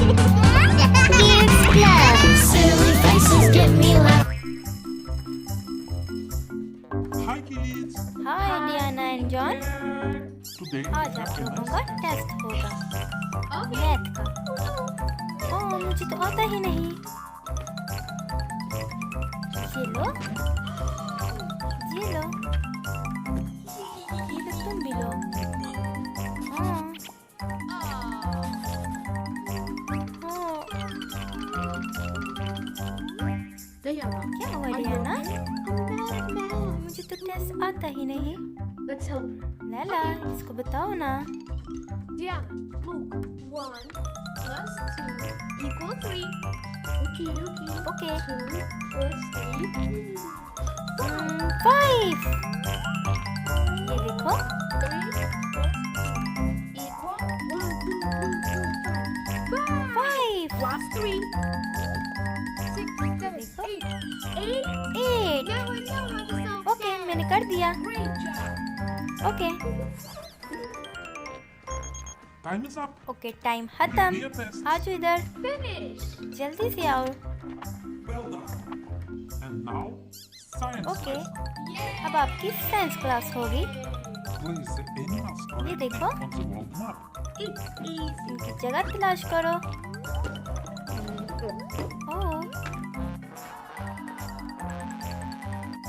Kids Club. Silly faces get me laugh. Hi kids. Hi Diana and John. Today आज आप लोगों का test होगा मैथ का। ओह मुझे तो आता ही नहीं। ये लो, ये लो, ये तो तुम भी लो। हाँ, क्या हुआ डियाना? मुझे तो टेस्ट आता ही नहीं। Let's help. लैला इसको बताओ ना। Yeah, look. 1 plus 2 equal 3. Okay. Okay 2 plus 3. 5। ये देखो 3 equal 1, 2, 5 plus 3. 6, 7, देखो 8. 8। Now I know how to solve okay मैंने कर दिया। Great job. Okay time is up. Okay time खत्म। Clear test. आ जाओ इधर, Finish. जल्दी से आओ। Well done. And now science. Okay Yeah. अब आपकी साइंस क्लास होगी। Place the animals ये correctly देखो। on the world map. It's easy. इनकी जगह तलाश करो। ओह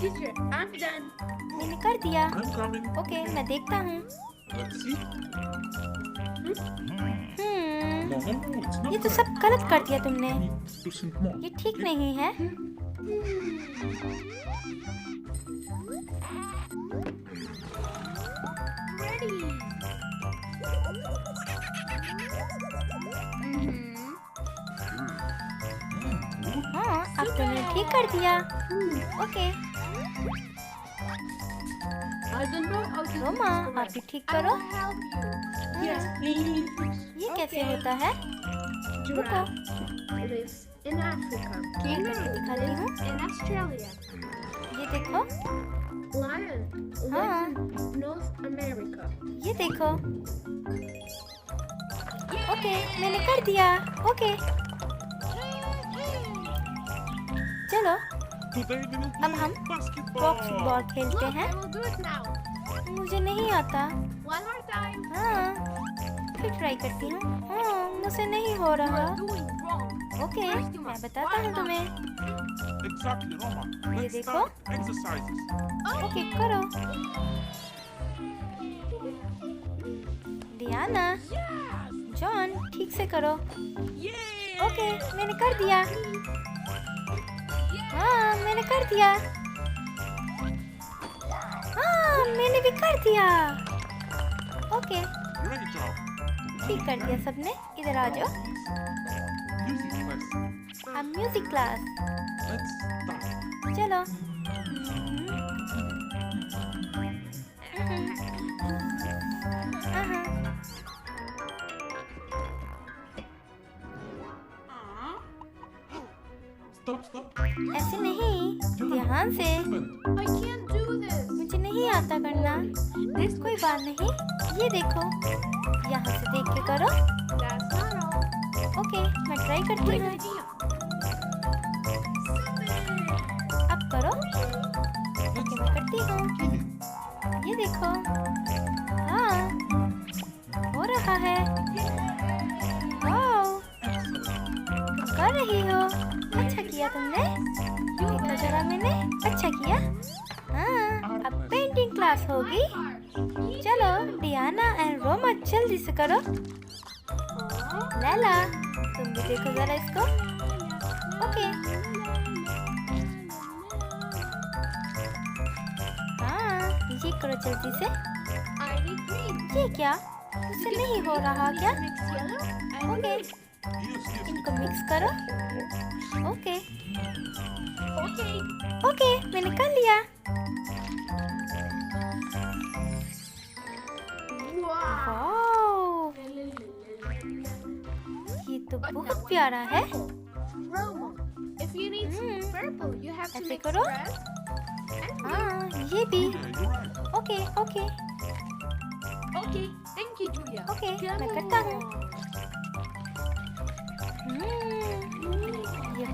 Teacher, I'm done. मैंने कर दिया। I'm coming. ओके मैं देखता हूँ। Let's see. No, it's not ये तो correct. सब गलत कर दिया तुमने। You need to think more. ये ठीक नहीं है। Ready. हाँ अब तुमने ठीक कर दिया। Okay I don't know how to do Roma this आप भी correct. ठीक I करो। will help you. Yes, please. ये कैसे Okay. होता है? Giraffe lives in Africa. मैं करके दिखाती Kangaroo हूँ। lives in Australia. ये देखो, Lion हाँ। lives in North America. ये देखो। ओके मैंने कर दिया। ओके चलो Today we will अब play हम basketball. बॉक्सबॉल खेलते Look, हैं। I will do it now. मुझे नहीं आता। One more time. हाँ फिर ट्राई करती हूँ। हाँ मुझसे नहीं हो You रहा। are doing wrong. Okay First you मैं must बताता हूँ warm up. तुम्हें। Exactly, Roma. ये Let's देखो। start exercises. ओके करो। डियाना जॉन ठीक से करो। ओके मैंने कर दिया। हाँ मैंने कर दिया। हाँ मैंने भी कर दिया। Okay Great job. ठीक कर दिया सबने। इधर आ जाओ। Music class. अब म्यूजिक क्लास। Let's start. चलो। Stop. ऐसे नहीं, ध्यान से। Husband. I can't do this. मुझे नहीं आता करना। कोई बात नहीं। ये देखो, यहाँ से देख के करो। That's not all. ओके मैं ट्राई करती Great हूँ। idea. अब करो। ओके मैं करती हूँ। ये देखो। हाँ हो रहा है। वाओ तुम कर रही हो। अच्छा किया तुमने। देखा जरा मैंने। अच्छा किया। हाँ अब पेंटिंग क्लास होगी। चलो डियाना एंड रोमा जल्दी से करो। लैला तुम भी देखो जरा इसको। ओके हाँ ये करो जल्दी से। I need green. ये क्या मुझसे नहीं हो रहा क्या? Mix yellow and okay Yes. इनको मिक्स करो। Okay okay. ओके मैंने कर लिया। Wow. वाओ ये तो बहुत प्यारा है। Roma, if you need some purple, you have to ऐसे mix करो। red and blue. हाँ ये भी। Yeah, you're right. Okay okay Okay, thank you, Julia. Okay Come मैं करता हूँ। on.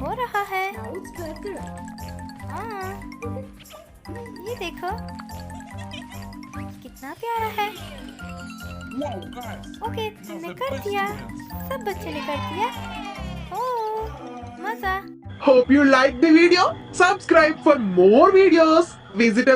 हो रहा है। Now it's better. हाँ, ये देखो कितना प्यारा है। Wow, guys. ओके, That's तुमने the कर best दिया, experience. सब बच्चे ने कर दिया। ओह, मजा। Hope you liked the video. Subscribe for more videos. Visit us